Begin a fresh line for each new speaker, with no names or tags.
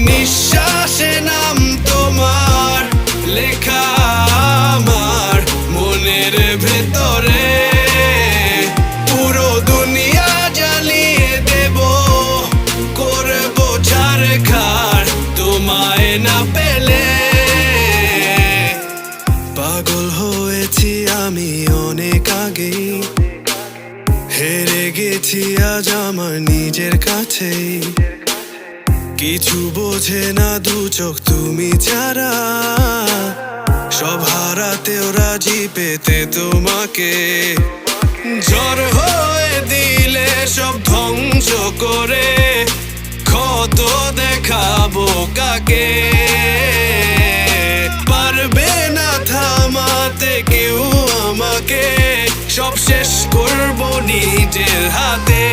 নিঃশ্বাসে নাম তোমার লেখা আমার মনের ভেতরে। পুরো দুনিয়া জ্বালিয়ে দেব, করবো ছারখার তোমায় না পেলে। পাগল হয়েছি আমি অনেক আগেই, হেরে গেছি আজ আমার নিজের কাছেই। কিছু বোঝে না দু চোখ তুমি ছাড়া, সব হারাতেও রাজি পেতে তোমাকে। ঝড় হয়ে দিলে সব ধ্বংস করে ক্ষত দেখাবো কাকে। পারবে না থামাতে কেউ আমাকে, সব শেষ করবো নিজের হাতে।